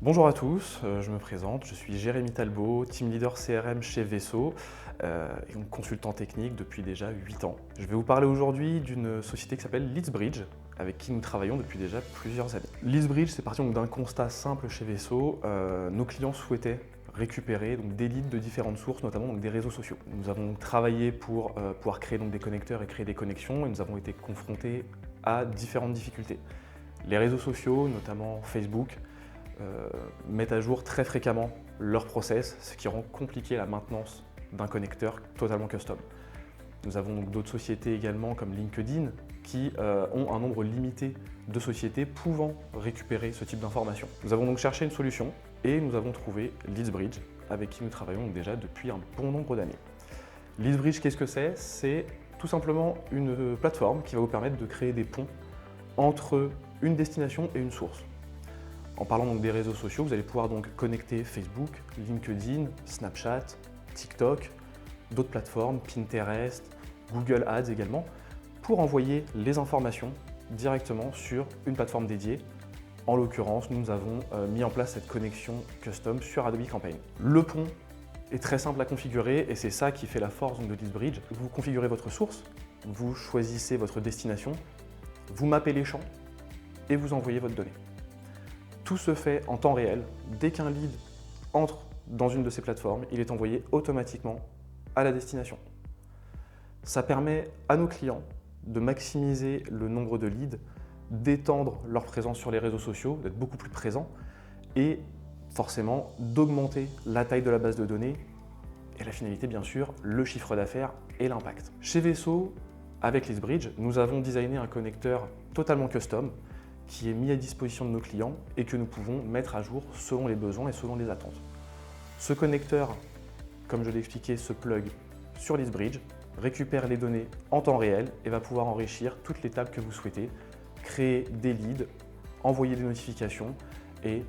Bonjour à tous, je me présente, je suis Jérémy Talbot, team leader CRM chez Vesso et donc consultant technique depuis déjà 8 ans. Je vais vous parler aujourd'hui d'une société qui s'appelle LeadsBridge, avec qui nous travaillons depuis déjà plusieurs années. LeadsBridge, c'est parti donc d'un constat simple chez Vesso. Nos clients souhaitaient récupérer donc des leads de différentes sources, notamment donc des réseaux sociaux. Nous avons travaillé pour pouvoir créer donc des connecteurs et créer des connexions, et nous avons été confrontés à différentes difficultés. Les réseaux sociaux, notamment Facebook, mettent à jour très fréquemment leur process, ce qui rend compliqué la maintenance d'un connecteur totalement custom. Nous avons donc d'autres sociétés également comme LinkedIn qui ont un nombre limité de sociétés pouvant récupérer ce type d'informations. Nous avons donc cherché une solution et nous avons trouvé LeadsBridge, avec qui nous travaillons donc déjà depuis un bon nombre d'années. LeadsBridge, qu'est-ce que c'est? C'est tout simplement une plateforme qui va vous permettre de créer des ponts entre une destination et une source. En parlant donc des réseaux sociaux, vous allez pouvoir donc connecter Facebook, LinkedIn, Snapchat, TikTok, d'autres plateformes, Pinterest, Google Ads également, pour envoyer les informations directement sur une plateforme dédiée. En l'occurrence, nous avons mis en place cette connexion custom sur Adobe Campaign. Le pont est très simple à configurer et c'est ça qui fait la force de LeadsBridge. Vous configurez votre source, vous choisissez votre destination, vous mappez les champs et vous envoyez votre donnée. Tout se fait en temps réel. Dès qu'un lead entre dans une de ces plateformes, il est envoyé automatiquement à la destination. Ça permet à nos clients de maximiser le nombre de leads, d'étendre leur présence sur les réseaux sociaux, d'être beaucoup plus présents et forcément d'augmenter la taille de la base de données et la finalité bien sûr, le chiffre d'affaires et l'impact. Chez Vesso, avec LeadsBridge, nous avons designé un connecteur totalement custom qui est mis à disposition de nos clients et que nous pouvons mettre à jour selon les besoins et selon les attentes. Ce connecteur, comme je l'ai expliqué, se plug sur LeadsBridge, récupère les données en temps réel et va pouvoir enrichir toutes les tables que vous souhaitez, créer des leads, envoyer des notifications et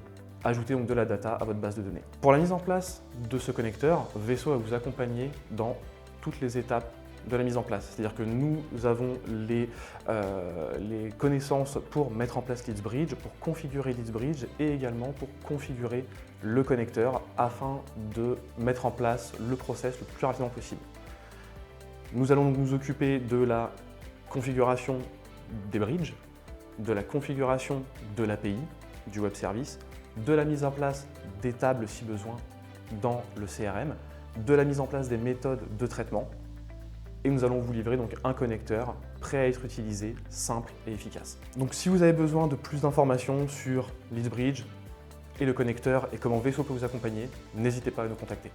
ajouter donc de la data à votre base de données. Pour la mise en place de ce connecteur, Vesso va vous accompagner dans toutes les étapes de la mise en place. C'est-à-dire que nous avons les connaissances pour mettre en place LeadsBridge, pour configurer LeadsBridge et également pour configurer le connecteur afin de mettre en place le process le plus rapidement possible. Nous allons nous occuper de la configuration des bridges, de la configuration de l'API, du web service, de la mise en place des tables si besoin dans le CRM, de la mise en place des méthodes de traitement. Et nous allons vous livrer donc un connecteur prêt à être utilisé, simple et efficace. Donc si vous avez besoin de plus d'informations sur LeadsBridge et le connecteur et comment Vesso peut vous accompagner, n'hésitez pas à nous contacter.